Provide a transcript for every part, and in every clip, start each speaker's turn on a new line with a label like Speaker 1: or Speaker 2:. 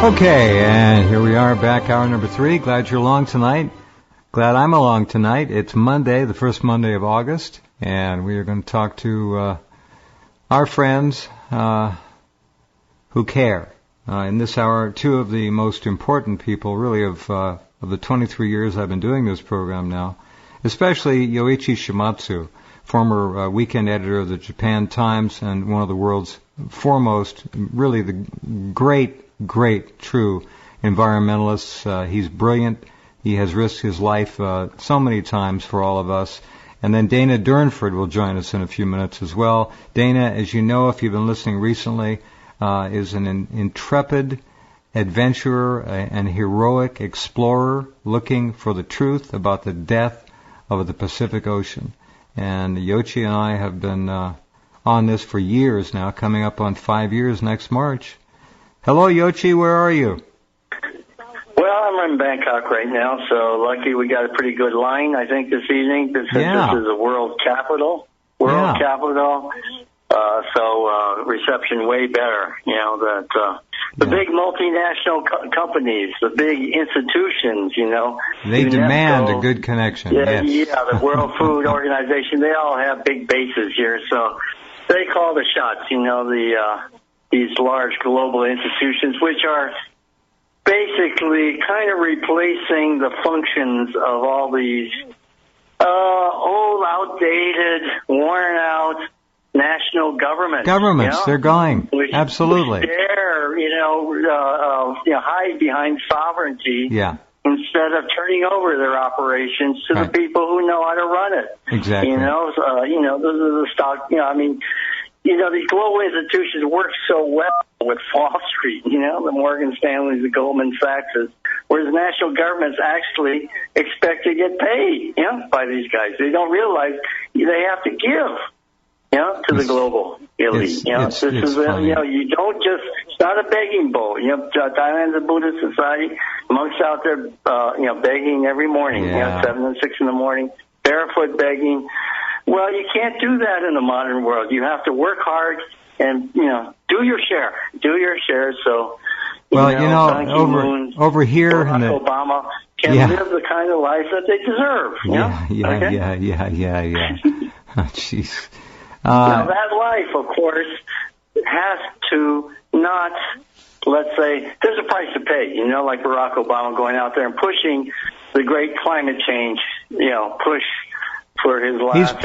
Speaker 1: Okay, and here we are back, hour number 3. Glad you're along tonight. Glad I'm along tonight. It's Monday, the first Monday of August, and we are going to talk to our friends who care. In this hour, two of the most important people, really, of the 23 years I've been doing this program now, especially Yoichi Shimatsu, former weekend editor of the Japan Times and one of the world's foremost, really the great, true environmentalists. He's brilliant. He has risked his life so many times for all of us. And then Dana Durnford will join us in a few minutes as well. Dana, as you know, if you've been listening recently, is an intrepid adventurer and heroic explorer looking for the truth about the death of the Pacific Ocean. And Yoichi and I have been on this for years now, coming up on 5 years next March. Hello, Yoichi, where are you?
Speaker 2: Well, I'm in Bangkok right now, so lucky we got a pretty good line, I think, this evening, since this is a world capital. So reception way better, you know, that the big multinational companies, the big institutions, you know.
Speaker 1: They
Speaker 2: UNESCO,
Speaker 1: demand a good connection,
Speaker 2: Yeah, the World Food Organization, they all have big bases here, so they call the shots, you know, these large global institutions, which are basically kind of replacing the functions of all these old, outdated, worn out national governments.
Speaker 1: Governments, you know? They're going. Absolutely.
Speaker 2: Which dare, hide behind sovereignty instead of turning over their operations to the people who know how to run it.
Speaker 1: Exactly.
Speaker 2: You know, those are the stock, these global institutions work so well with Wall Street, you know, the Morgan Stanleys, the Goldman Sachs, whereas national governments actually expect to get paid, you know, by these guys. They don't realize they have to give, you know, to the global elite. You don't just, it's not a begging bowl. You know, Thailand's a Buddhist society. Monks out there, begging every morning, 7 and 6 in the morning, barefoot begging. Well, you can't do that in the modern world. You have to work hard and, you know, do your share. So,
Speaker 1: over here,
Speaker 2: Barack Obama can live the kind of life that they deserve.
Speaker 1: Oh, jeez.
Speaker 2: Now, that life, of course, has to not, let's say, there's a price to pay, you know, like Barack Obama going out there and pushing the great climate change, you know, push for his last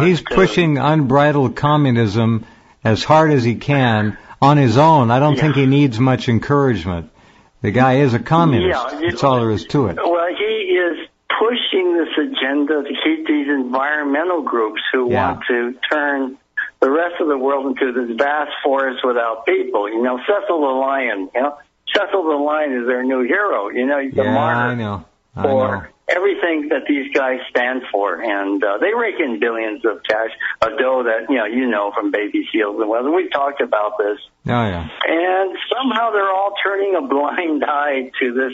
Speaker 1: He's pushing unbridled communism as hard as he can on his own. I don't think he needs much encouragement. The guy is a communist. That's all there is to it.
Speaker 2: Well, he is pushing this agenda to keep these environmental groups who want to turn the rest of the world into this vast forest without people. You know, Cecil the Lion. You know, Cecil the Lion is their new hero. You know, he's a martyr for everything that these guys stand for, and they rake in billions of cash, a dough that you know from baby seals and whether we've talked about this. And somehow they're all turning a blind eye to this,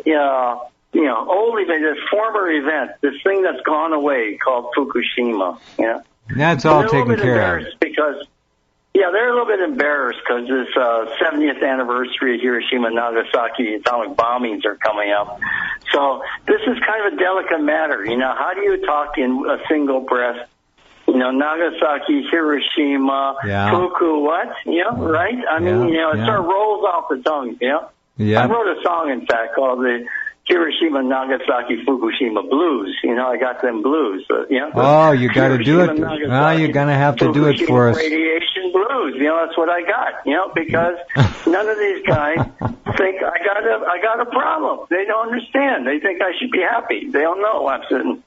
Speaker 2: old event, this former event, this thing that's gone away called Fukushima. Yeah,
Speaker 1: that's all taken care of.
Speaker 2: Because they're a little bit embarrassed because this 70th anniversary of Hiroshima and Nagasaki atomic bombings are coming up. So this is kind of a delicate matter. You know, how do you talk in a single breath? You know, Nagasaki, Hiroshima, Fuku, what? You know, right? I mean, it sort of rolls off the tongue, you know? I wrote a song, in fact, called the Hiroshima, Nagasaki, Fukushima Blues. You know, I got them blues. You
Speaker 1: got to do it. Well, you're going to have to do it for us.
Speaker 2: Radiation blues. You know, that's what I got. You know, because none of these guys think I got a problem. They don't understand. They think I should be happy. They don't know. I'm sitting,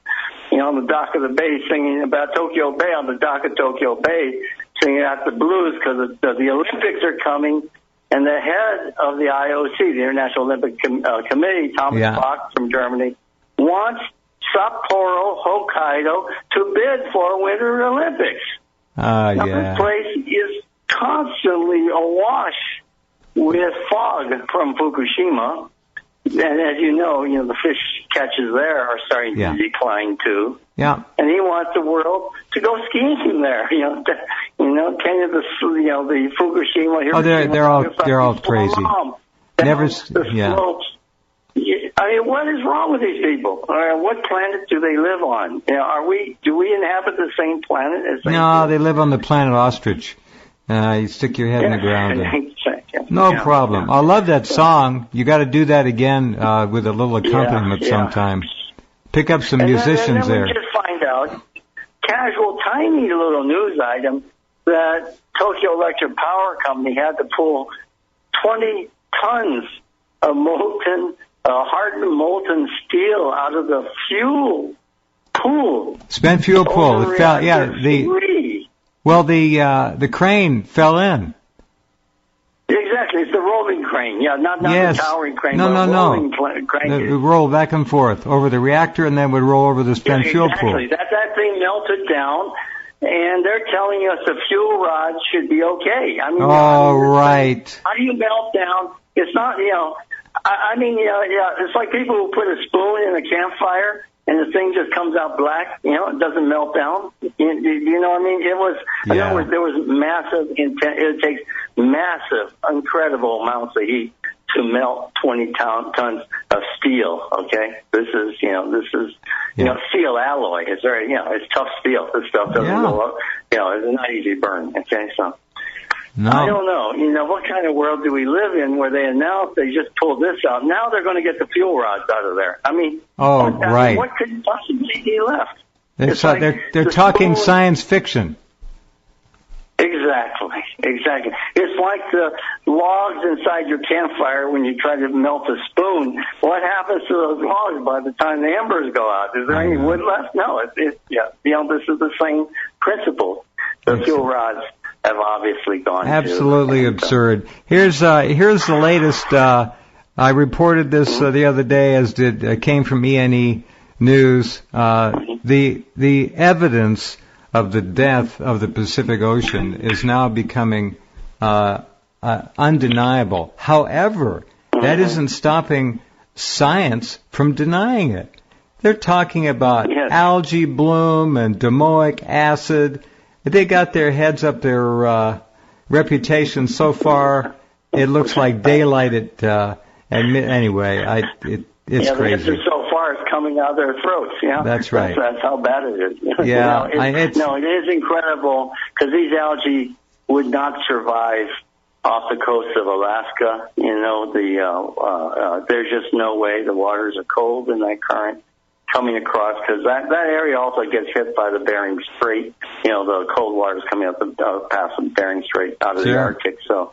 Speaker 2: on the dock of the bay singing about Tokyo Bay, on the dock of Tokyo Bay, singing out the blues because the Olympics are coming. And the head of the IOC, the International Olympic Committee, Thomas Bach from Germany, wants Sapporo, Hokkaido to bid for Winter Olympics. This place is constantly awash with fog from Fukushima. And as you know, the fish catches there are starting to decline too. And he wants the world to go skiing there. The Fukushima, Hiroshima,
Speaker 1: they're all crazy. Never.
Speaker 2: The
Speaker 1: Yeah.
Speaker 2: slopes. I mean, what is wrong with these people? What planet do they live on? You know, do we inhabit the same planet as they
Speaker 1: No,
Speaker 2: do?
Speaker 1: they live on the planet ostrich. You stick your head in the ground. And, no
Speaker 2: Yeah.
Speaker 1: problem. I love that song. You got to do that again with a little accompaniment sometime. Pick up some musicians
Speaker 2: and then
Speaker 1: there.
Speaker 2: we just find out, casual, tiny little news item, that Tokyo Electric Power Company had to pull 20 tons of hardened molten steel out of the fuel pool.
Speaker 1: Spent fuel pool. It fell. Yeah. The crane fell in.
Speaker 2: Exactly, it's the rolling crane. Yeah, not
Speaker 1: Yes.
Speaker 2: the towering crane,
Speaker 1: No,
Speaker 2: but
Speaker 1: no,
Speaker 2: rolling
Speaker 1: no.
Speaker 2: crane.
Speaker 1: It would roll back and forth over the reactor and then would roll over the spent fuel pool.
Speaker 2: Exactly. That thing melted down, and they're telling us the fuel rods should be okay. I mean,
Speaker 1: Right.
Speaker 2: how do you melt down? It's not, it's like people who put a spoon in a campfire and the thing just comes out black, it doesn't melt down. You know what I mean? It was, in other words, there was massive it takes massive, incredible amounts of heat to melt 20 tons of steel, okay? This is steel alloy. It's very, it's tough steel. This stuff doesn't go up, it's not easy to burn, okay? So,
Speaker 1: no.
Speaker 2: I don't know. What kind of world do we live in where they announce they just pulled this out? Now they're going to get the fuel rods out of there. I mean, what could possibly be left?
Speaker 1: They're talking science fiction.
Speaker 2: Exactly. It's like the logs inside your campfire when you try to melt a spoon. What happens to those logs by the time the embers go out? Is there any wood left? No. This is the same principle. The fuel rods have obviously gone.
Speaker 1: Absolutely absurd. Here's the latest. I reported this the other day, as came from ENE News. The evidence of the death of the Pacific Ocean is now becoming undeniable. However, that isn't stopping science from denying it. They're talking about algae bloom and domoic acid. They got their heads up their reputation so far. It looks like daylight anyway. It's crazy.
Speaker 2: The so far it's coming out of their throats.
Speaker 1: That's right.
Speaker 2: That's how bad it is.
Speaker 1: Yeah,
Speaker 2: it is incredible because these algae would not survive off the coast of Alaska. There's just no way. The waters are cold in that current coming across, because that area also gets hit by the Bering Strait. The cold waters coming up past the Bering Strait out of the Arctic. So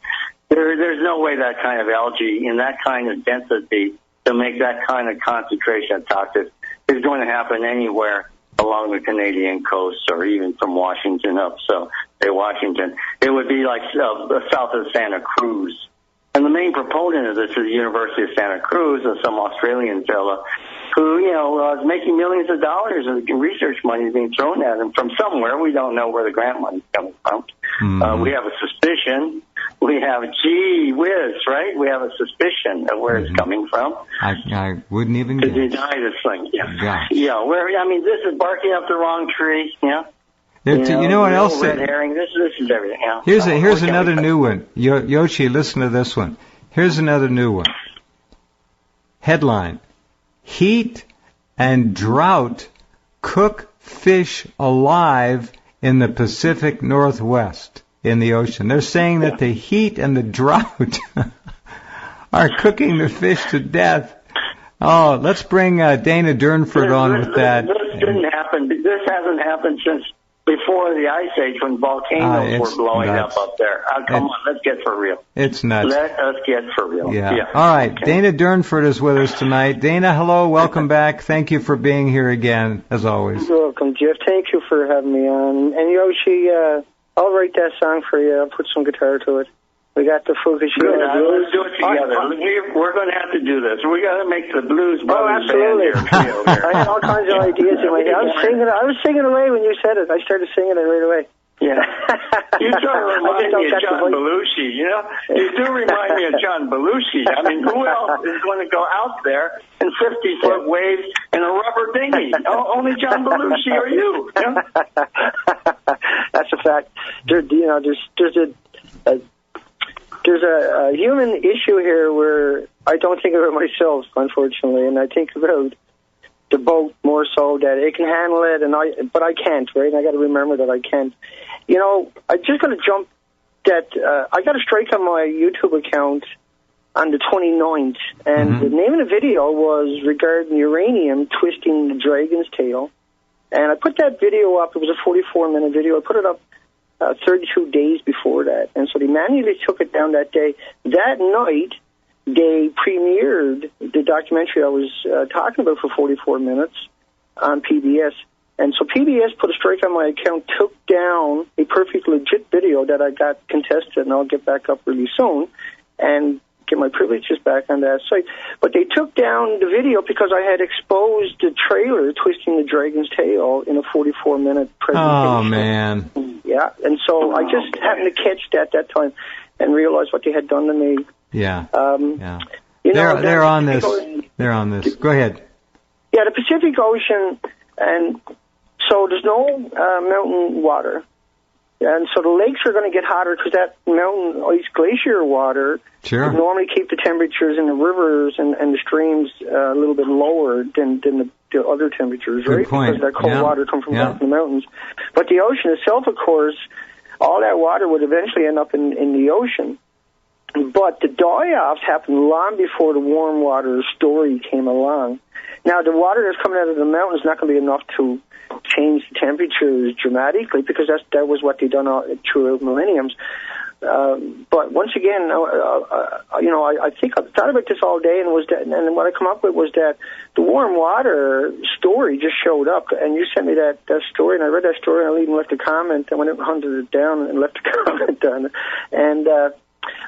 Speaker 2: there's no way that kind of algae in that kind of density to make that kind of concentration of toxins is going to happen anywhere along the Canadian coast or even from Washington up. So, Washington, it would be like south of Santa Cruz. And the main proponent of this is the University of Santa Cruz, some Australian fella who, is making millions of dollars of research money being thrown at him from somewhere. We don't know where the grant money's coming from.
Speaker 1: Mm-hmm.
Speaker 2: We have a suspicion. We have, gee whiz, right? We have a suspicion of where it's coming from.
Speaker 1: I wouldn't even
Speaker 2: to deny this thing. This is barking up the wrong tree. Yeah.
Speaker 1: You know what else?
Speaker 2: Red herring. This is everything. Yeah.
Speaker 1: Here's another new one. Yoichi, listen to this one. Here's another new one. Headline: Heat and drought cook fish alive in the Pacific Northwest in the ocean. They're saying that the heat and the drought are cooking the fish to death. Oh, let's bring Dana Durnford on with that.
Speaker 2: This didn't happen. This hasn't happened since before the Ice Age, when volcanoes were blowing up there. Come on, let's get for real.
Speaker 1: It's nuts.
Speaker 2: Let us get for real.
Speaker 1: Yeah. All right. Okay. Dana Durnford is with us tonight. Dana, hello. Welcome back. Thank you for being here again, as always.
Speaker 3: You're welcome, Jeff. Thank you for having me on. And Yoichi, I'll write that song for you. I'll put some guitar to it. We got the Fukushima
Speaker 2: Good.
Speaker 3: Blues.
Speaker 2: Let's do it together. We're going to have to do this. We got to make the Blues Brothers
Speaker 3: absolutely.
Speaker 2: band here.
Speaker 3: I had all kinds of ideas in my head. I was singing away when you said it. I started singing it right away.
Speaker 2: Yeah. You sort of remind me of John Belushi, You do remind me of John Belushi. I mean, who else is going to go out there in 50-foot waves in a rubber dinghy? Only John Belushi or you.
Speaker 3: That's a fact. There's there's a human issue here where I don't think about myself, unfortunately, and I think about the boat more so that it can handle it, but I can't, right? And I got to remember that I can't. You know, I just got to jump that I got a strike on my YouTube account on the 29th, and the name of the video was regarding uranium twisting the dragon's tail. And I put that video up. It was a 44-minute video. I put it up 32 days before that. And so they manually took it down that day. That night, they premiered the documentary I was talking about for 44 minutes on PBS. And so PBS put a strike on my account, took down a perfectly legit video that I got contested, and I'll get back up really soon and get my privileges back on that site. But they took down the video because I had exposed the trailer twisting the dragon's tail in a 44-minute presentation.
Speaker 1: Oh, man.
Speaker 3: Yeah, and so I just happened to catch that time and realize what they had done to me.
Speaker 1: Yeah.
Speaker 3: Yeah.
Speaker 1: They're on this. They're on this. Go ahead.
Speaker 3: Yeah, the Pacific Ocean, and so there's no mountain water. And so the lakes are going to get hotter because that mountain ice glacier water would normally keep the temperatures in the rivers and the streams a little bit lower than the other temperatures,
Speaker 1: Good
Speaker 3: right?
Speaker 1: point.
Speaker 3: Because that cold water comes from up in the mountains. But the ocean itself, of course, all that water would eventually end up in the ocean. But the die-offs happened long before the warm water story came along. Now, the water that's coming out of the mountain is not going to be enough to change the temperatures dramatically because that was what they done throughout millenniums. But once again, I think I thought about this all day, and what I come up with was that the warm water story just showed up, and you sent me that story, and I read that story, and I even left a comment, and went and hunted it down and left a comment on it, and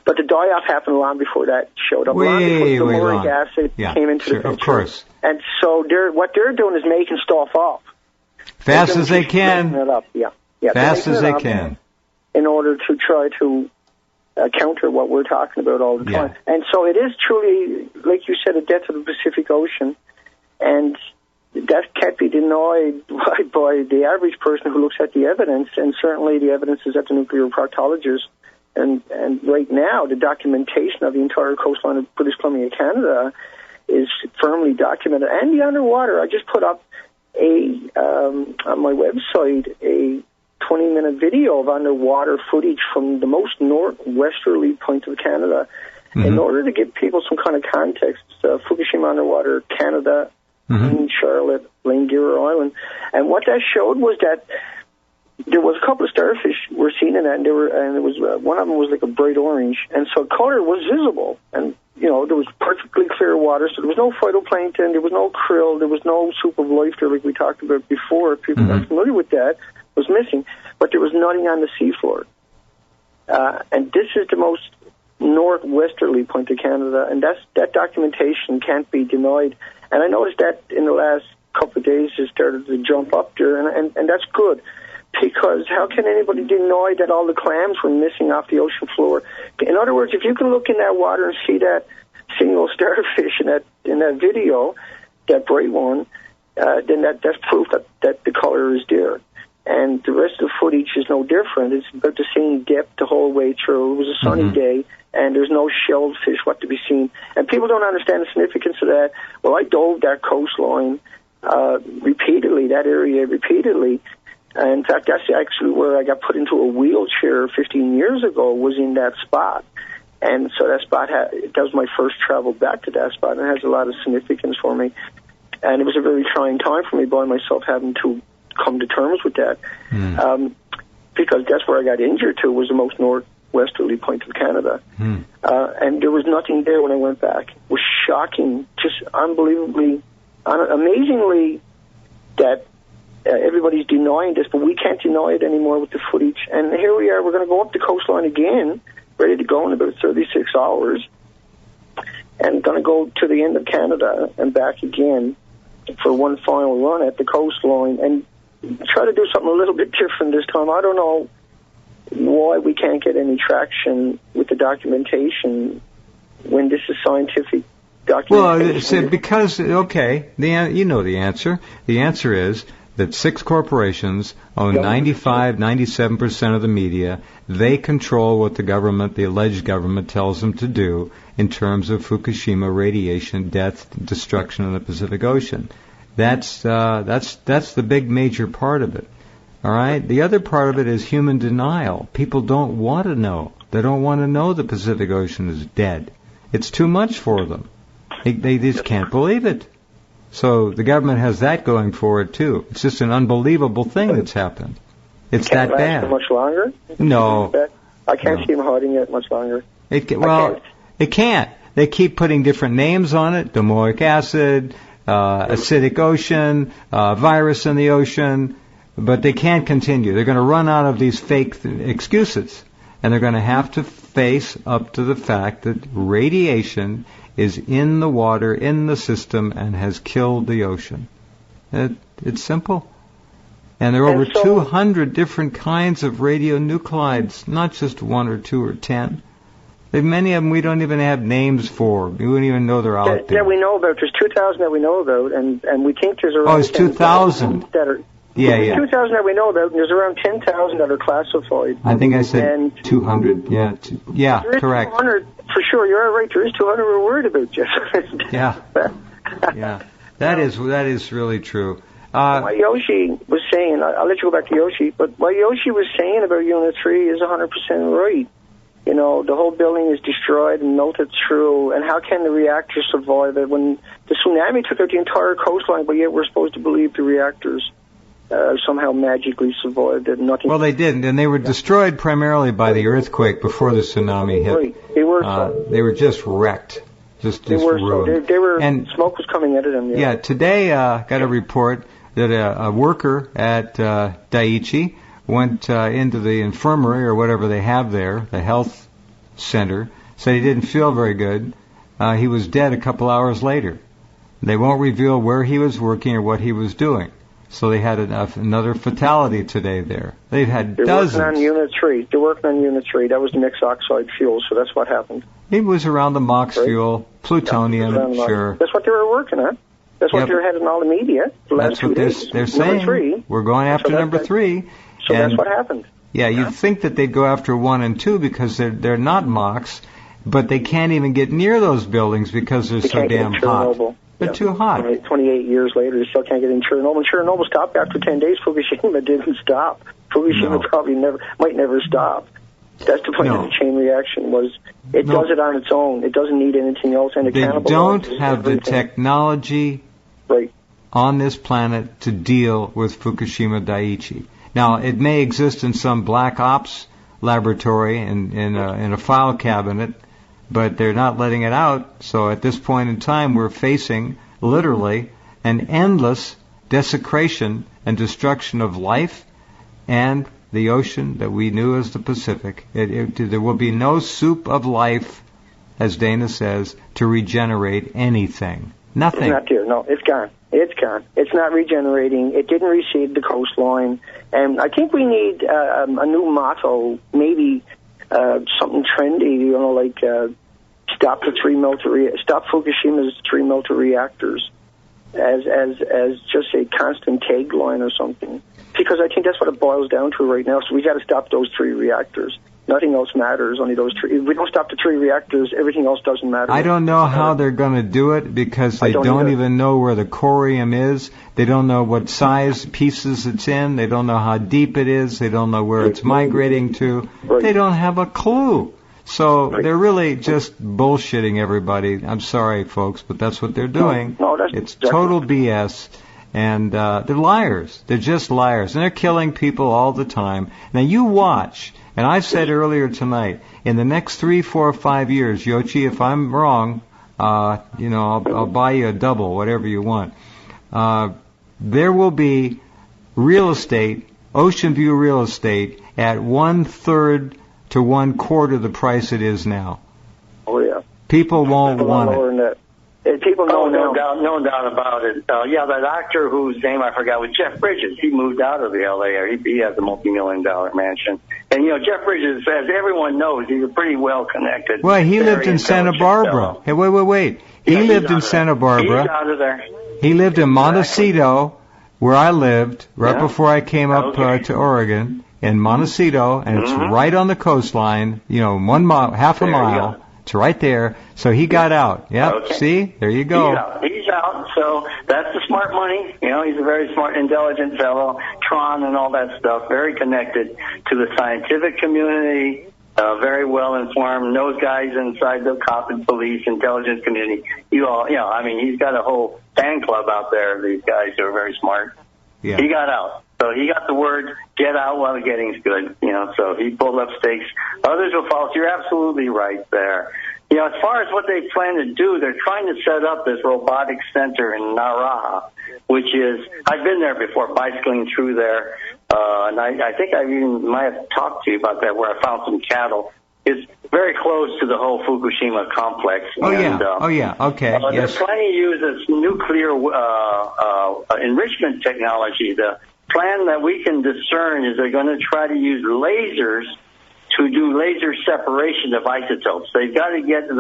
Speaker 3: but the die-off happened long before that showed up. Long before the boric acid came into the picture.
Speaker 1: Of course.
Speaker 3: And so what they're doing is making stuff up.
Speaker 1: Fast as they can.
Speaker 3: It up. Yeah.
Speaker 1: Fast as they can.
Speaker 3: In order to try to counter what we're talking about all the time. And so it is truly, like you said, a death of the Pacific Ocean. And that can't be denied by the average person who looks at the evidence. And certainly the evidence is at the nuclear proctologist. And right now, the documentation of the entire coastline of British Columbia, Canada, is firmly documented. And the underwater, I just put up on my website a 20-minute video of underwater footage from the most northwesterly point of Canada. In order to give people some kind of context, Fukushima underwater, Canada, in Charlotte, Langira Island. And what that showed was that there was a couple of starfish were seen in that, and it was one of them was like a bright orange, and so color was visible, and there was perfectly clear water, so there was no phytoplankton, there was no krill, there was no soup of life there like we talked about before. People not familiar with that was missing, but there was nothing on the seafloor, and this is the most northwesterly point of Canada, and that documentation can't be denied. And I noticed that in the last couple of days it started to jump up there, and that's good. Because how can anybody deny that all the clams were missing off the ocean floor? In other words, if you can look in that water and see that single starfish in that video, that bright one, then that's proof that the color is there. And the rest of the footage is no different. It's about the same depth the whole way through. It was a sunny day, and there's no shelled fish what to be seen. And people don't understand the significance of that. Well, I dove that coastline repeatedly, that area repeatedly. In fact, that's actually where I got put into a wheelchair 15 years ago, was in that spot. And so that spot, that was my first travel back to that spot, and it has a lot of significance for me. And it was a very trying time for me by myself having to come to terms with that. Because that's where I got injured to, was the most northwesterly point of Canada. And there was nothing there when I went back. It was shocking, just unbelievably, amazingly that everybody's denying this, but we can't deny it anymore with the footage. And here we are, we're going to go up the coastline again, ready to go in about 36 hours, and going to go to the end of Canada and back again for one final run at the coastline and try to do something a little bit different this time. I don't know why we can't get any traction with the documentation when this is scientific documentation.
Speaker 1: Well, because, you know the answer. The answer is that 6 corporations own 97% of the media. They control what the government, the alleged government, tells them to do in terms of Fukushima radiation, death, destruction in the Pacific Ocean. That's the big major part of it. All right? The other part of it is human denial. People don't want to know. They don't want to know the Pacific Ocean is dead. It's too much for them. They just can't believe it. So the government has that going for it, too. It's just an unbelievable thing that's happened. It's that bad.
Speaker 3: Much longer?
Speaker 1: No.
Speaker 3: I can't see them hiding it much longer.
Speaker 1: It can't. They keep putting different names on it. Domoic acid, acidic ocean, virus in the ocean. But they can't continue. They're going to run out of these fake excuses. And they're going to have to face up to the fact that radiation is in the water, in the system, and has killed the ocean. It's simple. And there are over 200 different kinds of radionuclides, not just 1 or 2 or 10. Many of them we don't even have names for. We wouldn't even know they're out there.
Speaker 3: Yeah, we know about. There's 2,000 that we know about, and we think there's around...
Speaker 1: Oh, it's 2,000.
Speaker 3: That are...
Speaker 1: Yeah.
Speaker 3: 2,000 that we know about, and there's around 10,000 that are classified.
Speaker 1: I think I said 200. Yeah, correct.
Speaker 3: 200 for sure. You're right. There is 200 we're worried about, Jeff.
Speaker 1: Yeah. That is really true.
Speaker 3: What Yoichi was saying, I'll let you go back to Yoichi, but what Yoichi was saying about Unit 3 is 100% right. You know, the whole building is destroyed and melted through, and how can the reactors survive it when the tsunami took out the entire coastline, but yet we're supposed to believe the reactors somehow magically survived it. Nothing.
Speaker 1: Well, they didn't, and they were destroyed primarily by the earthquake before the tsunami hit.
Speaker 3: Right. They were.
Speaker 1: They were just wrecked, just ruined.
Speaker 3: They were. And smoke was coming out of them.
Speaker 1: Yeah. Today, got a report that a worker at Daiichi went into the infirmary or whatever they have there, the health center, said he didn't feel very good. He was dead a couple hours later. They won't reveal where he was working or what he was doing. So they had another fatality today there. They've had dozens.
Speaker 3: They're working on Unit 3. They're working on Unit 3. That was the mixed oxide fuel, so that's what happened.
Speaker 1: It was around the MOX fuel, plutonium, sure.
Speaker 3: That's what they were working on. That's what they had in all the media the last 2 days.
Speaker 1: They're saying.
Speaker 3: Number 3.
Speaker 1: We're going after number 3.
Speaker 3: So that's what happened.
Speaker 1: Yeah, you'd think that they'd go after 1 and 2 because they're not MOX, but they can't even get near those buildings because they're so damn hot. They're too hot.
Speaker 3: 28 years later, they still can't get in Chernobyl. And Chernobyl stopped after 10 days. Fukushima didn't stop. Fukushima probably might never stop. That's the point of the chain reaction was it does it on its own. It doesn't need anything else. And
Speaker 1: they don't have the technology on this planet to deal with Fukushima Daiichi. Now, it may exist in some black ops laboratory in a file cabinet, but they're not letting it out. So at this point in time, we're facing, literally, an endless desecration and destruction of life and the ocean that we knew as the Pacific. There will be no soup of life, as Dana says, to regenerate anything. Nothing.
Speaker 3: It's not there. No, it's gone. It's gone. It's not regenerating. It didn't recede the coastline. And I think we need a new motto, maybe something trendy, like stop Fukushima's 3 melter reactors as just a constant tagline or something. Because I think that's what it boils down to right now. So we got to stop those 3 reactors. Nothing else matters, only those 3. If we don't stop the 3 reactors, everything else doesn't matter.
Speaker 1: I don't know how they're going to do it because they don't even know where the corium is. They don't know what size pieces it's in. They don't know how deep it is. They don't know where it's migrating to. They don't have a clue. So they're really just bullshitting everybody. I'm sorry, folks, but that's what they're doing. It's total BS. And they're liars. They're just liars. And they're killing people all the time. Now you watch. And I said earlier tonight, in the next 3, 4, 5 years, Yoichi, if I'm wrong, I'll buy you a double, whatever you want. There will be real estate, ocean view real estate, at 1/3 to 1/4 the price it is now.
Speaker 3: Oh yeah.
Speaker 1: People won't want it.
Speaker 3: People know now.
Speaker 2: No doubt about it. That actor whose name I forgot was Jeff Bridges. He moved out of the L.A. area. He has a multi-million-dollar mansion. And, Jeff Bridges, as everyone knows, he's pretty well-connected.
Speaker 1: Well, he lived in Santa Barbara. Hey, wait. He lived in Santa Barbara.
Speaker 2: He's out of there.
Speaker 1: He lived in Montecito where I lived right before I came up to Oregon in Montecito, and it's right on the coastline. 1 mile, half a mile. It's right there. So he got out. Yep. Okay. See, there you go.
Speaker 2: He's out. So that's the smart money. He's a very smart, intelligent fellow. Tron and all that stuff. Very connected to the scientific community. Very well informed. Knows guys inside the cop and police, intelligence community. He's got a whole fan club out there. These guys who are very smart. Yeah. He got out. So he got the word, get out while the getting's good, so he pulled up stakes. Others will follow. So you're absolutely right there. As far as what they plan to do, they're trying to set up this robotics center in Naraha, which is, I've been there before, bicycling through there, and I think I even might have talked to you about that, where I found some cattle. It's very close to the whole Fukushima complex. Okay.
Speaker 1: Yes.
Speaker 2: They're planning to use this nuclear enrichment technology. The plan that we can discern is they're going to try to use lasers to do laser separation of isotopes. They've got to get the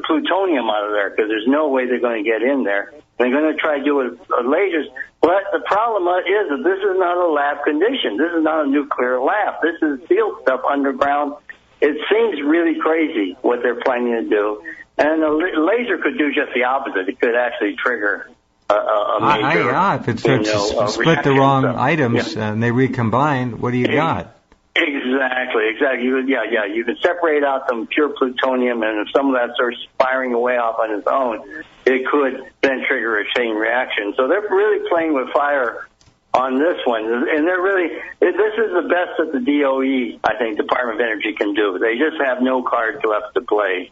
Speaker 2: plutonium out of there, because there's no way they're going to get in there. They're going to try to do it with lasers. But the problem is that this is not a lab condition. This is not a nuclear lab. This is field stuff underground. It seems really crazy what they're planning to do. And a laser could do just the opposite. It could actually trigger a major,
Speaker 1: if it starts to split the wrong items and they recombine, what do you got?
Speaker 2: Exactly. You can separate out some pure plutonium, and if some of that starts firing away off on its own, it could then trigger a chain reaction. So they're really playing with fire on this one, and this is the best that the DOE, I think, Department of Energy, can do. They just have no cards left to play.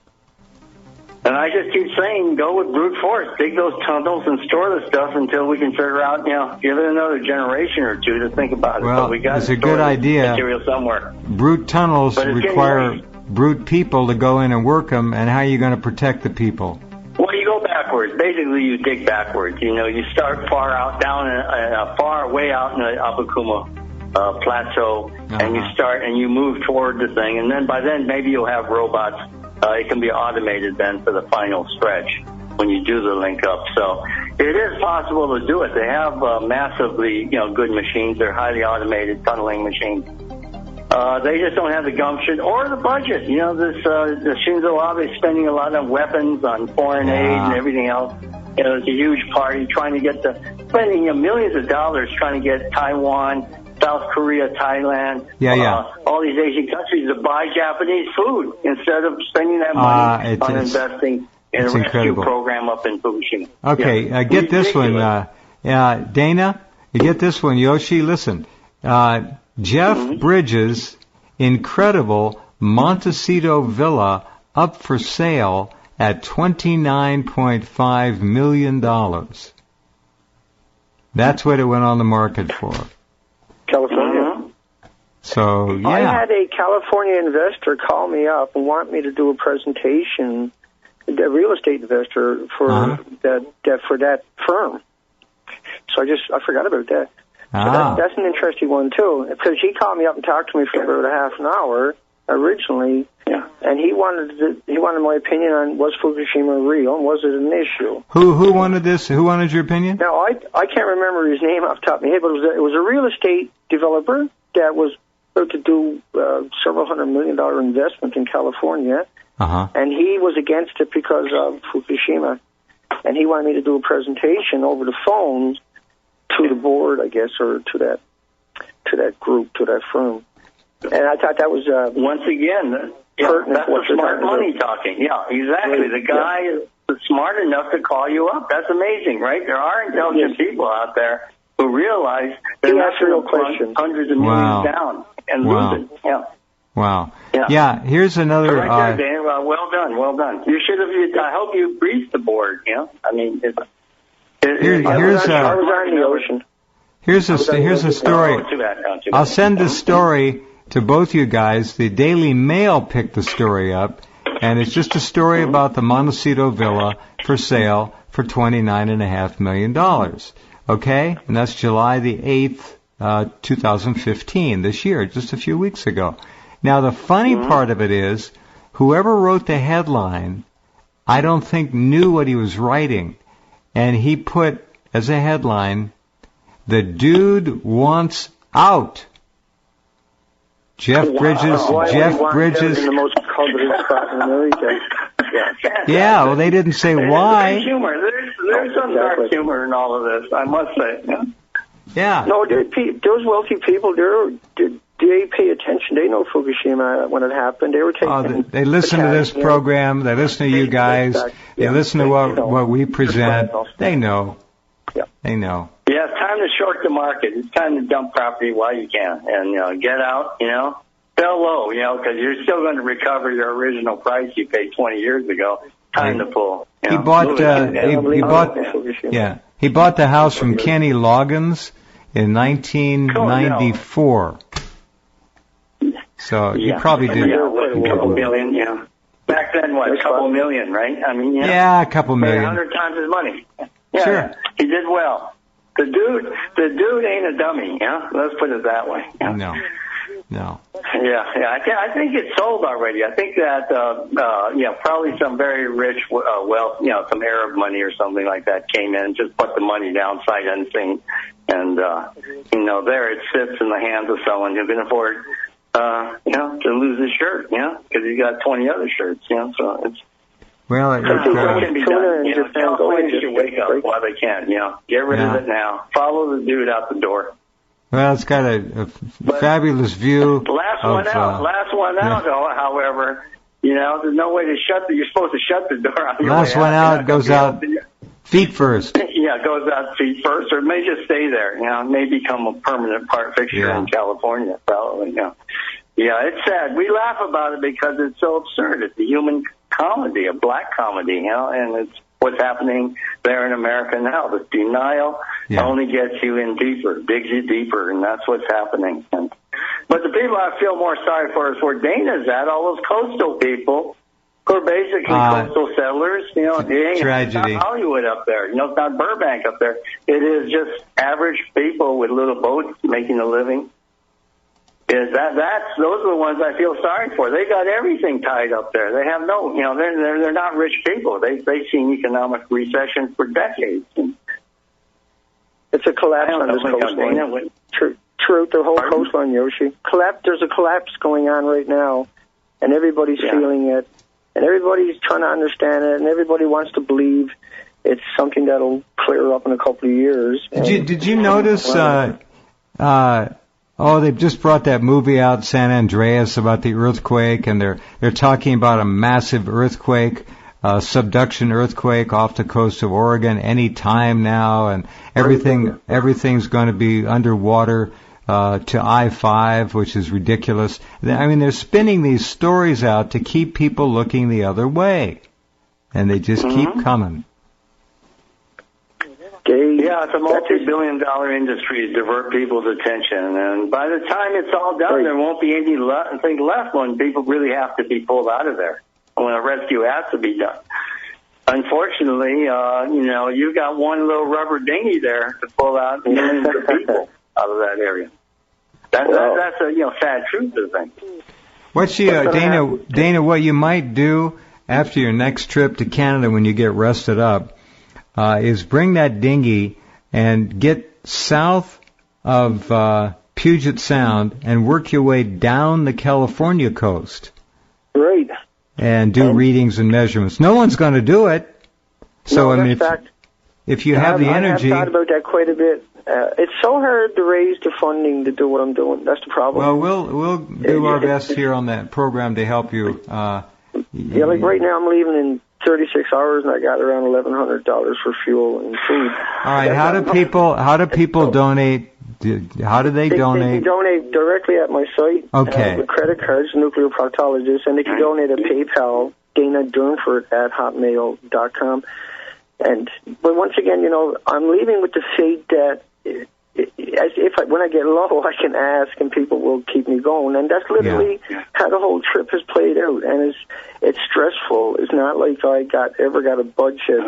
Speaker 2: And I just keep saying, go with brute force. Dig those tunnels and store the stuff until we can figure out, give it another generation or two to think about it.
Speaker 1: Well,
Speaker 2: but we got
Speaker 1: it's a good idea.
Speaker 2: Material somewhere.
Speaker 1: Brute tunnels require brute people to go in and work them, and how are you going to protect the people?
Speaker 2: Well, you go backwards. Basically, you dig backwards. You start far out, far way out in the Abukuma plateau, and you start and you move toward the thing, and then by then maybe you'll have robots. It can be automated then for the final stretch when you do the link up. So it is possible to do it. They have massively, good machines. They're highly automated tunneling machines. They just don't have the gumption or the budget. The Shinzo Abe is spending a lot on weapons, on foreign aid, and everything else. It's a huge party spending millions of dollars trying to get Taiwan, South Korea, Thailand, all these Asian countries to buy Japanese food instead of spending that money on investing in a rescue program up in Fukushima.
Speaker 1: Okay, get this one, Dana. You get this one, Yoichi. Listen, Jeff Bridges' incredible Montecito villa up for sale at $29.5 million. That's what it went on the market for.
Speaker 3: California.
Speaker 1: So, yeah.
Speaker 3: I had a California investor call me up and want me to do a presentation, a real estate investor for that firm. So I forgot about that. So that's an interesting one too, because he called me up and talked to me for about a half an hour originally, and he wanted my opinion on, was Fukushima real and was it an issue?
Speaker 1: Who wanted this? Who wanted your opinion?
Speaker 3: Now I can't remember his name off the top of my head, but it was a real estate developer that was about to do several $100 million investment in California, and he was against it because of Fukushima, and he wanted me to do a presentation over the phone to the board, I guess, or to that group, to that firm. And I thought that was
Speaker 2: once again that's the smart money talking. Yeah, exactly. The guy is smart enough to call you up. That's amazing, right? There are intelligent people out there who realize they're not going to plunge hundreds of millions down and lose it. Yeah.
Speaker 1: Wow. Yeah. Here's another.
Speaker 2: Right there, Dan. Well done. You should have. I hope you briefed the board. I mean,
Speaker 1: here's a story. I'll send this story to both you guys. The Daily Mail picked the story up, and it's just a story about the Montecito Villa for sale for $29.5 million. Okay? And that's July the 8th, 2015, this year, just a few weeks ago. Now, the funny part of it is, whoever wrote the headline, I don't think knew what he was writing. And he put as a headline, "The Dude Wants Out." Jeff Bridges. Jeff Bridges.
Speaker 3: In the most coveted spot in America.
Speaker 1: Yeah, well, they didn't say why.
Speaker 2: There's humor. There's some dark humor in all of this, I must say.
Speaker 1: Yeah.
Speaker 3: No, those wealthy people, they pay attention. They know Fukushima when it happened. They were taking.
Speaker 1: They listen to this program. They listen to you guys. They listen to what we present. They know.
Speaker 3: Yeah.
Speaker 1: They know.
Speaker 2: Yeah, it's time to short the market. It's time to dump property while you can, and get out. Sell low. Because you're still going to recover your original price you paid 20 years ago. Time to pull.
Speaker 1: He bought. He bought the house from Kenny Loggins in 1994. So you probably did.
Speaker 2: A couple million. Yeah. Back then, what? A couple million, right? I mean,
Speaker 1: a couple million.
Speaker 2: 100 times his money. Yeah,
Speaker 1: sure.
Speaker 2: He did well. The dude ain't a dummy. Yeah, let's put it that way. Yeah.
Speaker 1: No.
Speaker 2: Yeah. I think it's sold already. I think that probably some very rich wealth, some Arab money or something like that came in, just put the money down sight unseen, and there it sits in the hands of someone who can afford, to lose his shirt, because he's got 20 other shirts, so it's.
Speaker 1: Well, it
Speaker 2: can be done. California should wake up while they can. Get rid of it now. Follow the dude out the door.
Speaker 1: Well, it's got a fabulous view.
Speaker 2: Last one out. However, there's no way to you're supposed to shut the door on your
Speaker 1: last
Speaker 2: way
Speaker 1: one out goes out feet first.
Speaker 2: Yeah, it goes out feet first, or it may just stay there. It may become a permanent fixture in California, probably. Yeah, it's sad. We laugh about it because it's so absurd. It's a human comedy, a black comedy, and it's what's happening there in America now. The denial only gets you in deeper, digs you deeper, and that's what's happening. But the people I feel more sorry for is where Dana's at, all those coastal people who are basically coastal settlers. It's
Speaker 1: tragedy.
Speaker 2: not Hollywood up there. It's not Burbank up there. It is just average people with little boats making a living. Those are the ones I feel sorry for. They got everything tied up there. They have they're not rich people. They've seen economic recession for decades.
Speaker 3: It's a collapse on this coastline. Throughout the whole coastline, Yoshi. There's a collapse going on right now, and everybody's feeling it, and everybody's trying to understand it, and everybody wants to believe it's something that'll clear up in a couple of years.
Speaker 1: Did you notice? They've just brought that movie out, San Andreas, about the earthquake, and they're talking about a massive earthquake, subduction earthquake off the coast of Oregon any time now, and everything's going to be underwater to I-5, which is ridiculous. I mean, they're spinning these stories out to keep people looking the other way, and they just keep coming.
Speaker 2: Yeah, it's a multi-billion-dollar industry to divert people's attention, and by the time it's all done, there won't be anything left when people really have to be pulled out of there, when a rescue has to be done. Unfortunately, you got one little rubber dinghy there to pull out millions of people out of that area. That's a sad truth of things.
Speaker 1: Dana? What you might do after your next trip to Canada when you get rested up is bring that dinghy and get south of Puget Sound and work your way down the California coast.
Speaker 3: Right.
Speaker 1: And do readings and measurements. No one's going to do it. So, if you have the energy.
Speaker 3: I've thought about that quite a bit. It's so hard to raise the funding to do what I'm doing. That's the problem.
Speaker 1: Well, we'll do our best here on that program to help you.
Speaker 3: Like right now I'm leaving in 36 hours, and I got around $1,100 for fuel and food.
Speaker 1: All right, how do people donate? How do they donate?
Speaker 3: They can donate directly at my site.
Speaker 1: Okay.
Speaker 3: With credit cards, nuclear proctologist, and they can donate at PayPal, DanaDurnford@hotmail.com. But once again, I'm leaving with the faith that when I get low, I can ask, and people will keep me going. And that's literally how the whole trip has played out. And it's stressful. It's not like I ever got a budget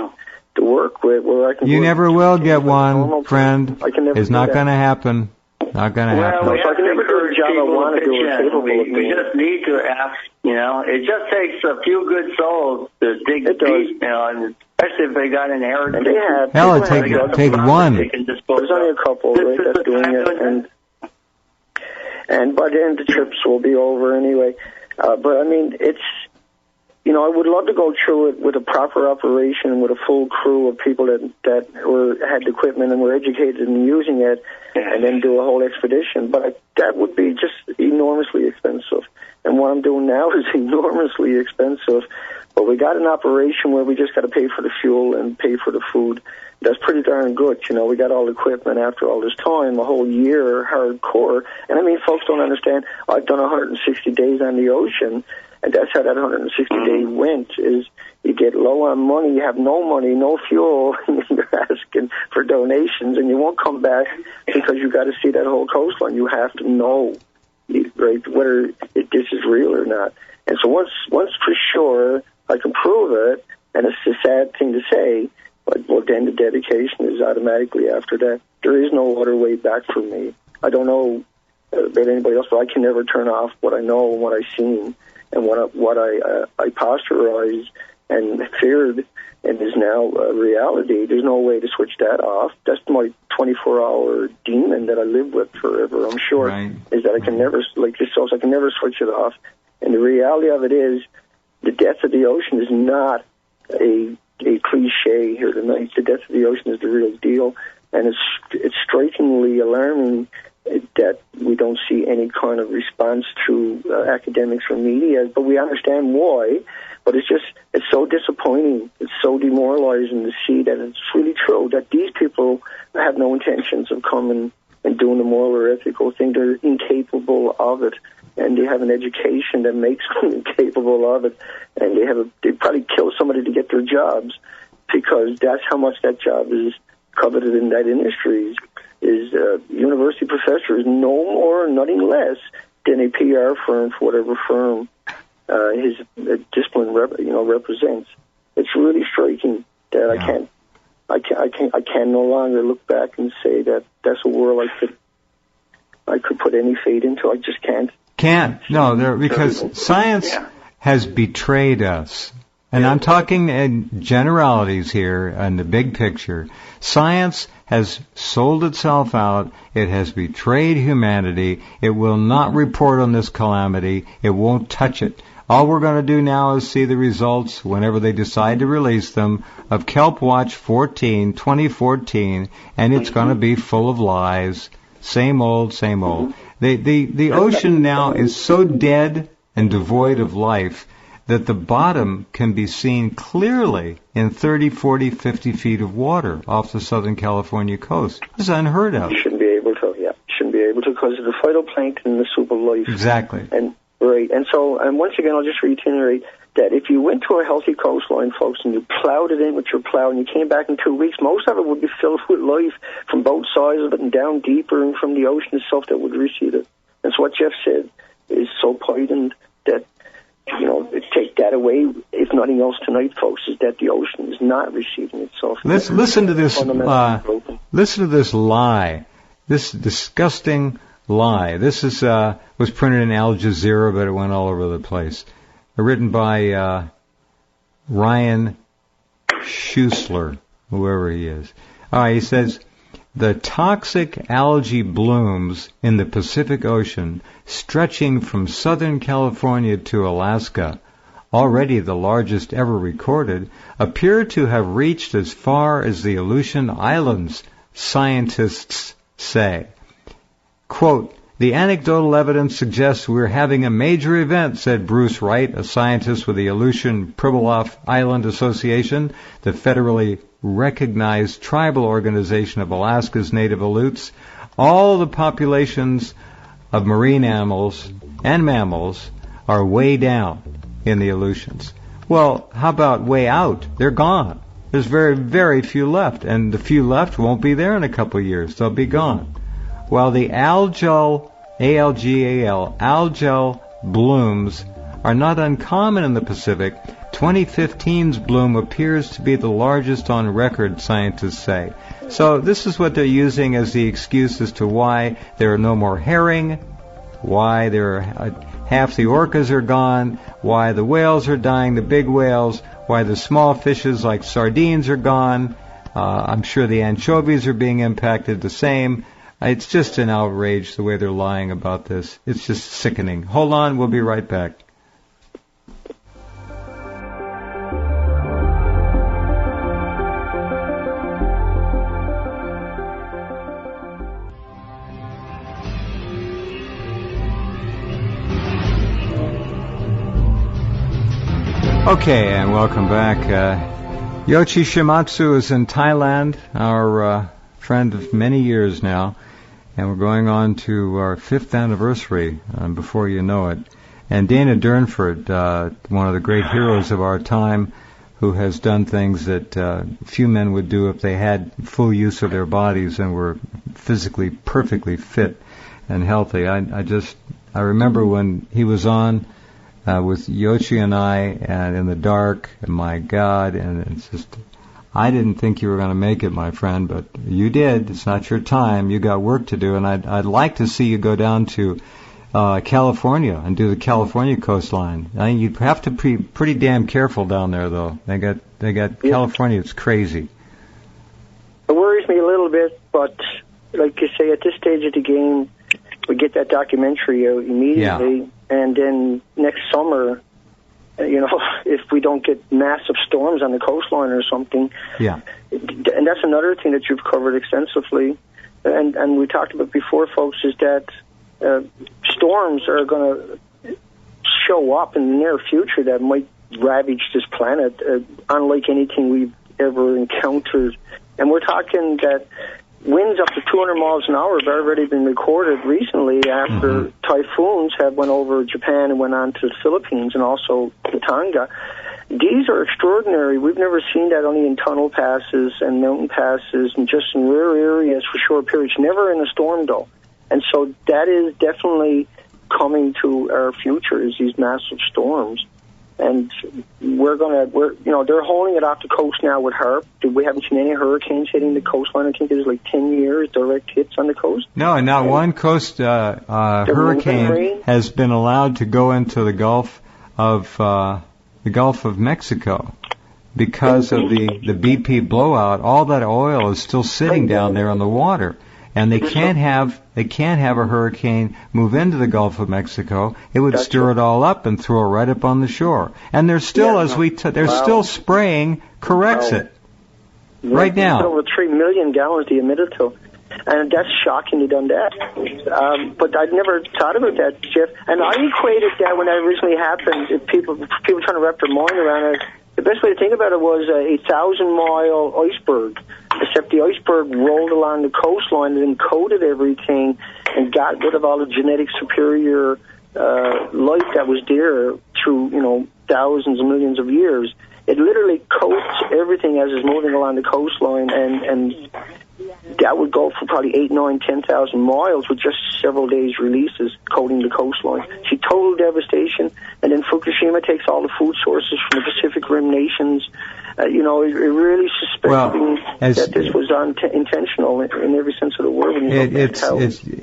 Speaker 3: to work with where I can.
Speaker 1: You never will get one, friend. It's not going to happen. Not going to happen.
Speaker 2: Well, we have
Speaker 3: I can
Speaker 2: to
Speaker 3: never do a
Speaker 2: encourage
Speaker 3: job I
Speaker 2: people
Speaker 3: want
Speaker 2: to
Speaker 3: to do.
Speaker 2: pitch
Speaker 3: Or
Speaker 2: in.
Speaker 3: capable of
Speaker 2: We
Speaker 3: doing.
Speaker 2: just need to ask, it just takes a few good souls to dig deep, and especially if they got inheritance.
Speaker 3: And they have.
Speaker 1: Hell, it take one.
Speaker 3: There's only a couple, right, that's doing it. And by then the trips will be over anyway. But I mean, it's, I would love to go through it with a proper operation, with a full crew of people that had the equipment and were educated in using it, and then do a whole expedition. But that would be just enormously expensive. And what I'm doing now is enormously expensive. But we got an operation where we just got to pay for the fuel and pay for the food. That's pretty darn good. We got all the equipment after all this time, a whole year hardcore. And I mean, folks don't understand. I've done 160 days on the ocean, and that's how that 160 days went, is you get low on money, you have no money, no fuel, and you're asking for donations, and you won't come back because you got to see that whole coastline. You have to know, right, whether this is real or not. And so once for sure I can prove it, and it's a sad thing to say, but well, then the dedication is automatically after that. There is no other way back for me. I don't know about anybody else, but I can never turn off what I know and what I've seen and what I posterized and feared and is now a reality. There's no way to switch that off. That's my 24-hour demon that I live with forever, I'm sure, right. Is that I can never, like yourselves, I can never switch it off. And the reality of it is the death of the ocean is not a cliche here tonight. The death of the ocean is the real deal, and it's strikingly alarming that we don't see any kind of response through academics or media, but we understand why. But it's so disappointing. It's so demoralizing to see that it's really true that these people have no intentions of coming and doing the moral or ethical thing. They're incapable of it, and they have an education that makes them incapable of it, and they probably kill somebody to get their jobs, because that's how much that job is coveted in that industry. Is university professor is no more, nothing less than a PR firm for whatever firm his discipline represents. It's really striking that I can no longer look back and say that that's a world I could put any faith into. I just can't. Because science has betrayed us. And I'm talking in generalities here and the big picture. Science has sold itself out. It has betrayed humanity. It will not report on this calamity. It won't touch it. All we're going to do now is see the results, whenever they decide to release them, of Kelp Watch 14, 2014, and it's going to be full of lies. Same old, same old. The ocean now is so dead and devoid of life that the bottom can be seen clearly in 30, 40, 50 feet of water off the Southern California coast. This is unheard of. You shouldn't be able to, Shouldn't be able to because of the phytoplankton and the soup of life.
Speaker 1: Exactly.
Speaker 3: And once again, I'll just reiterate that if you went to a healthy coastline, folks, and you plowed it in with your plow and you came back in 2 weeks, most of it would be filled with life from both sides of it and down deeper and from the ocean itself that would receive it. That's what Jeff said is so poignant that, take that away, if nothing else tonight, folks, is that the ocean is not receiving itself.
Speaker 1: Listen to this. Listen to this lie, this disgusting lie. This is was printed in Al Jazeera, but it went all over the place. Written by Ryan Schuessler, whoever he is. All right, he says, the toxic algae blooms in the Pacific Ocean, stretching from Southern California to Alaska, already the largest ever recorded, appear to have reached as far as the Aleutian Islands, scientists say. Quote, the anecdotal evidence suggests we're having a major event, said Bruce Wright, a scientist with the Aleutian Pribilof Island Association, the federally recognized tribal organization of Alaska's native Aleuts. All the populations of marine animals and mammals are way down in the Aleutians. Well, how about way out? They're gone. There's very, very few left, and the few left won't be there in a couple of years. They'll be gone. While the algal blooms are not uncommon in the Pacific, 2015's bloom appears to be the largest on record, scientists say. So this is what they're using as the excuse as to why there are no more herring, why half the orcas are gone, why the whales are dying, the big whales, why the small fishes like sardines are gone. I'm sure the anchovies are being impacted the same. It's just an outrage the way they're lying about this. It's just sickening. Hold on, we'll be right back. Okay, and welcome back. Yoichi Shimatsu is in Thailand, our friend of many years now, and we're going on to our 5th anniversary, before you know it. And Dana Durnford, one of the great heroes of our time, who has done things that few men would do if they had full use of their bodies and were physically perfectly fit and healthy. I remember when he was on with Yoichi and I, and in the dark, and my God, and it's just, I didn't think you were going to make it, my friend, but you did. It's not your time. You got work to do, and I'd like to see you go down to California and do the California coastline. I mean, you'd have to be pretty damn careful down there, though. They got California. It's crazy.
Speaker 3: It worries me a little bit, but like you say, at this stage of the game, we get that documentary out immediately. Yeah. And then next summer, if we don't get massive storms on the coastline or something.
Speaker 1: Yeah.
Speaker 3: And that's another thing that you've covered extensively. And we talked about before, folks, is that storms are going to show up in the near future that might ravage this planet, unlike anything we've ever encountered. And we're talking that winds up to 200 miles an hour have already been recorded recently after typhoons have went over Japan and went on to the Philippines and also Tonga. These are extraordinary. We've never seen that only in tunnel passes and mountain passes and just in rare areas for short periods, never in a storm, though. And so that is definitely coming to our future, is these massive storms. And they're holding it off the coast now with HARP. We haven't seen any hurricanes hitting the coastline. I think there's like 10 years direct hits on the coast.
Speaker 1: No, and not one coast hurricane has been allowed to go into the Gulf of Mexico because of the BP blowout. All that oil is still sitting down there on the water. And they can't have a hurricane move into the Gulf of Mexico. It would stir it all up and throw it right up on the shore. And they're still, still spraying Corexit right now.
Speaker 3: Over 3 million gallons they emitted to, and that's shockingly done that. But I'd never thought about that, Jeff. And I equated that when that originally happened. People trying to wrap their mind around it. The best way to think about it was a 1,000-mile iceberg, except the iceberg rolled along the coastline and coated everything and got rid of all the genetic superior life that was there through, thousands and millions of years. It literally coats everything as it's moving along the coastline, and that would go for probably 8, 9, 10,000 miles with just several days' releases coating the coastline. See, total devastation. And then Fukushima takes all the food sources from the Pacific Rim nations. It really suspecting that this was intentional in every sense of the word.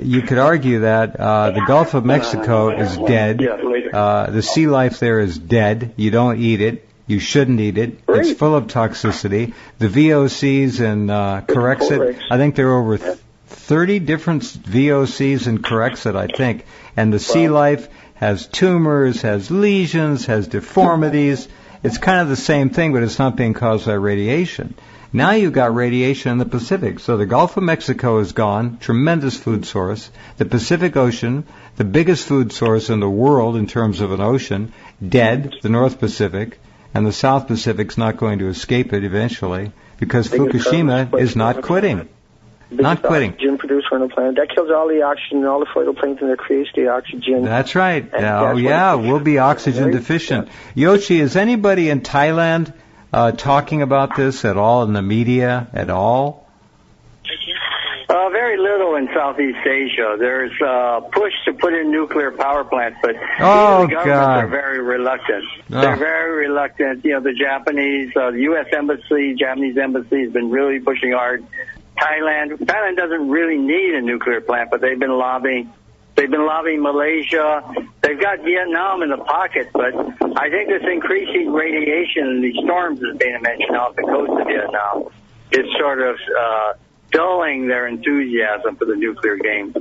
Speaker 1: You could argue that the Gulf of Mexico is dead. The sea life there is dead. You don't eat it. You shouldn't eat it. Right. It's full of toxicity. The VOCs and Corexit, I think there are over 30 different VOCs in Corexit, I think. And the sea life has tumors, has lesions, has deformities. It's kind of the same thing, but it's not being caused by radiation. Now you've got radiation in the Pacific. So the Gulf of Mexico is gone, tremendous food source. The Pacific Ocean, the biggest food source in the world in terms of an ocean, dead, the North Pacific. And the South Pacific's not going to escape it eventually because Fukushima is not quitting. Not quitting.
Speaker 3: Oxygen producer on the planet. That kills all the oxygen and all the phytoplankton that creates the oxygen.
Speaker 1: That's right. We'll be oxygen deficient. Yoichi, is anybody in Thailand talking about this at all in the media at all?
Speaker 2: Very little, in Southeast Asia. There's a push to put in nuclear power plants, but the governments are very reluctant. They're very reluctant. You know, the Japanese, the U.S. Embassy, Japanese Embassy has been really pushing hard. Thailand doesn't really need a nuclear plant, but they've been lobbying. They've been lobbying Malaysia. They've got Vietnam in the pocket, but I think this increasing radiation and these storms, as Dana mentioned, off the coast of Vietnam, is sort of dulling their enthusiasm for the nuclear game.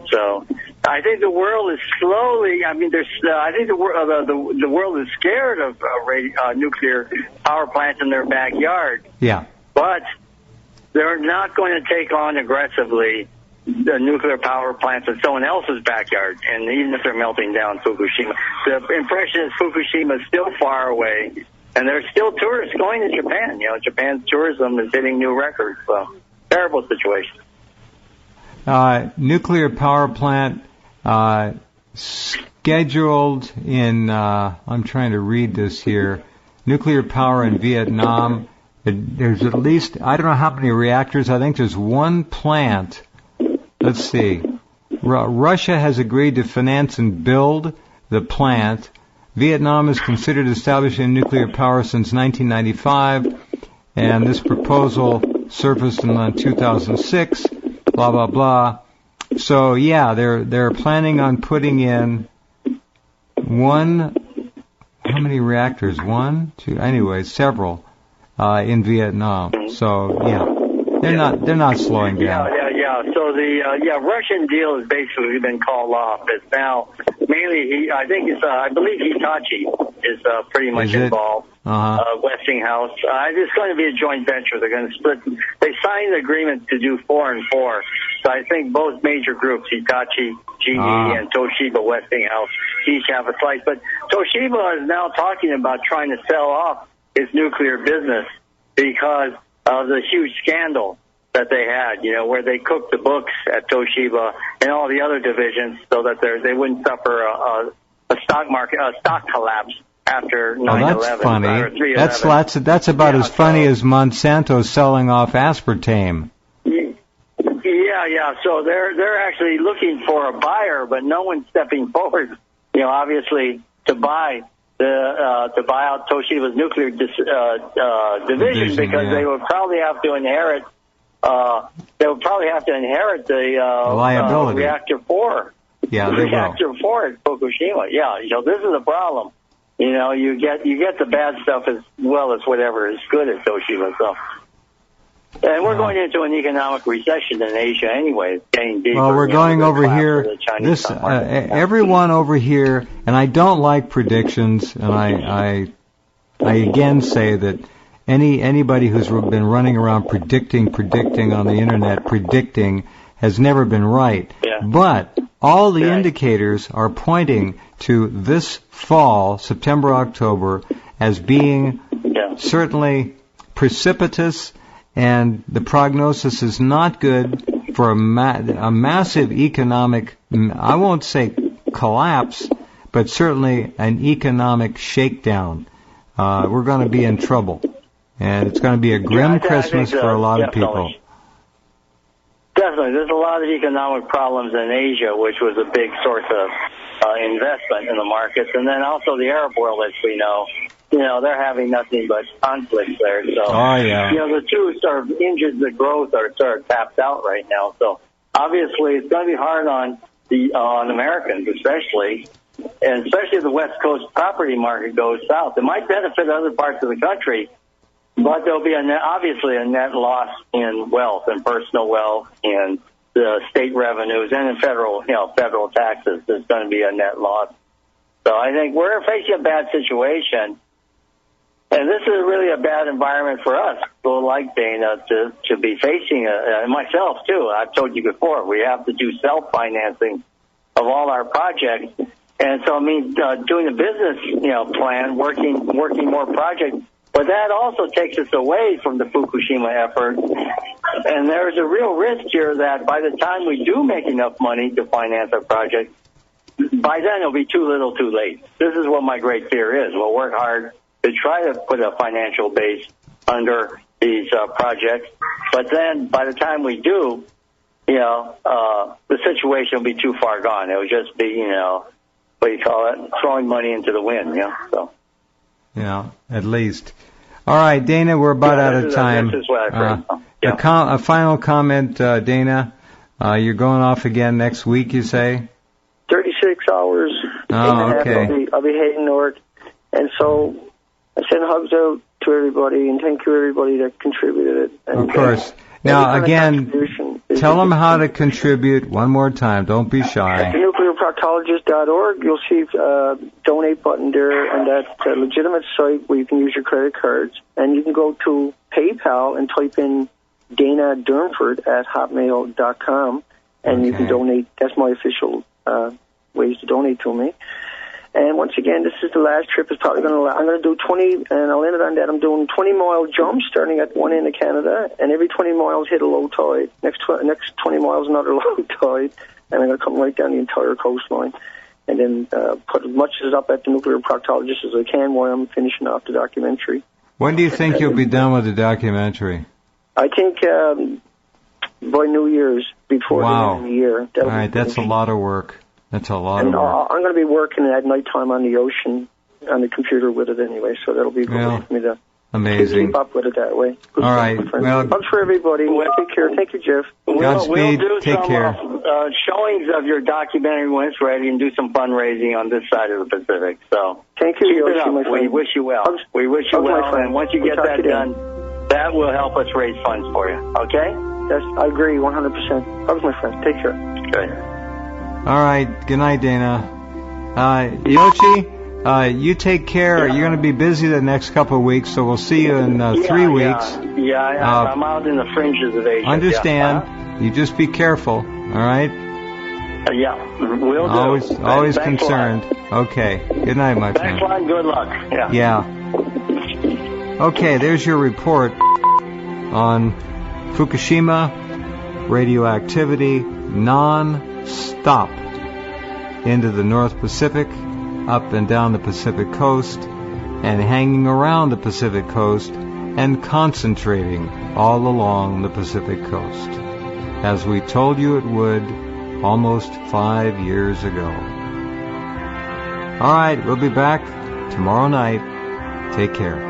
Speaker 2: So I think the world is slowly. I mean, I think the world is scared of nuclear power plants in their backyard.
Speaker 1: Yeah,
Speaker 2: but they're not going to take on aggressively the nuclear power plants in someone else's backyard, and even if they're melting down Fukushima. The impression is Fukushima is still far away, and there's still tourists going to Japan. You know, Japan's tourism is hitting new records, so terrible situation.
Speaker 1: Nuclear power plant scheduled in, I'm trying to read this here, nuclear power in Vietnam. There's at least, I don't know how many reactors, I think there's one plant. Let's see. Russia has agreed to finance and build the plant. Vietnam has considered establishing nuclear power since 1995, and this proposal surfaced in 2006. Blah blah blah. So yeah, they're planning on putting in one. How many reactors? One, two. Anyway, several in Vietnam. So yeah, they're not slowing down.
Speaker 2: So the Russian deal has basically been called off. It's now mainly I believe Hitachi is pretty much involved. Westinghouse. It's going to be a joint venture. They're going to split. They signed an agreement to do 4 and 4. So I think both major groups, Hitachi, GE, and Toshiba Westinghouse, each have a slice. But Toshiba is now talking about trying to sell off its nuclear business because of the huge scandal that they had, you know, where they cooked the books at Toshiba and all the other divisions so that they wouldn't suffer a stock collapse after 9/11.
Speaker 1: Oh, that's funny. That's about as funny as Monsanto selling off aspartame.
Speaker 2: Yeah. So they're actually looking for a buyer, but no one's stepping forward. You know, obviously to buy out Toshiba's nuclear division because they would probably have to inherit. They would probably have to inherit the
Speaker 1: liability.
Speaker 2: Reactor 4.
Speaker 1: Yeah, they
Speaker 2: Reactor 4 at Fukushima. Yeah, you know, this is a problem. You know, you get the bad stuff as well as whatever is good at Toshiba. So, and we're going into an economic recession in Asia anyway. It's getting deeper.
Speaker 1: Well, we're going over here. Everyone over here, and I don't like predictions, and I again say that. Anybody who's been running around predicting on the internet, has never been right. Yeah. But all the indicators are pointing to this fall, September, October, as being certainly precipitous, and the prognosis is not good for a massive economic, I won't say collapse, but certainly an economic shakedown. We're going to be in trouble. And it's going to be a grim Christmas for a lot of people.
Speaker 2: Definitely. There's a lot of economic problems in Asia, which was a big source of investment in the markets. And then also the Arab world, as we know. You know, they're having nothing but conflicts there. So, you know, the two sort of engines of growth are sort of tapped out right now. So obviously it's going to be hard on Americans, especially. And especially if the West Coast property market goes south. It might benefit other parts of the country. But there'll be obviously a net loss in wealth and personal wealth and the state revenues and in federal taxes. There's going to be a net loss. So I think we're facing a bad situation. And this is really a bad environment for us, people like Dana, to be facing, and myself too. I've told you before, we have to do self-financing of all our projects. And so, I mean, doing a business, plan, working more projects. But that also takes us away from the Fukushima effort. And there's a real risk here that by the time we do make enough money to finance our project, by then it'll be too little too late. This is what my great fear is. We'll work hard to try to put a financial base under these projects. But then by the time we do, the situation will be too far gone. It would just be, what do you call it? Throwing money into the wind, So.
Speaker 1: Yeah, at least. All right, Dana, we're about out of time.
Speaker 2: This is what I've heard.
Speaker 1: A final comment, Dana. You're going off again next week, you say?
Speaker 3: 36 hours.
Speaker 1: Oh, okay.
Speaker 3: I'll be heading north. And so I send hugs out to everybody and thank you everybody that contributed. And,
Speaker 1: of course. Now, again, tell them how to contribute one more time. Don't be shy.
Speaker 3: At nuclearproctologist.org, you'll see a donate button there, and that's a legitimate site where you can use your credit cards. And you can go to PayPal and type in Dana Durnford at hotmail.com, and you can donate. That's my official ways to donate to me. And once again, this is the last trip. It's probably I'm going to do 20, and I'll end it on that. I'm doing 20-mile jumps starting at one end of Canada, and every 20 miles hit a low tide. Next 20 miles, another low tide, and I'm going to come right down the entire coastline. And then put as much as up at the nuclear proctologist as I can while I'm finishing off the documentary.
Speaker 1: When do you think you'll be done with the documentary?
Speaker 3: I think by New Year's, before the end of the year.
Speaker 1: All right, that's a lot of work. That's a lot of work.
Speaker 3: I'm going to be working at nighttime on the ocean on the computer with it anyway, so that'll be good for me to keep up with it that way. Good
Speaker 1: all right.
Speaker 3: Well, thanks for everybody. Take care. Thank you, Jeff.
Speaker 1: Godspeed.
Speaker 2: We'll do
Speaker 1: Take care.
Speaker 2: Showings of your documentary when it's ready and do some fundraising on this side of the Pacific. So
Speaker 3: thank you,
Speaker 2: keep it
Speaker 3: Yoichi,
Speaker 2: up.
Speaker 3: my friend.
Speaker 2: We wish you well. We wish you well, and once you get that done, that will help us raise funds for you. Okay?
Speaker 3: Yes, I agree 100%. Hugs, my friend. Take care.
Speaker 2: Good.
Speaker 1: All right. Good night, Dana. Yoichi, you take care. You're going to be busy the next couple of weeks, so we'll see you in 3 weeks.
Speaker 2: I'm out in the fringes of Asia.
Speaker 1: Understand. You just be careful. All right?
Speaker 2: We'll do.
Speaker 1: Always concerned. Okay. Good night, my friend.
Speaker 2: Thanks a lot. Good luck.
Speaker 1: Yeah. Okay, there's your report on Fukushima, radioactivity, non-stop into the North Pacific, up and down the Pacific coast, and hanging around the Pacific coast, and concentrating all along the Pacific coast, as we told you it would almost 5 years ago. All right, we'll be back tomorrow night. Take care.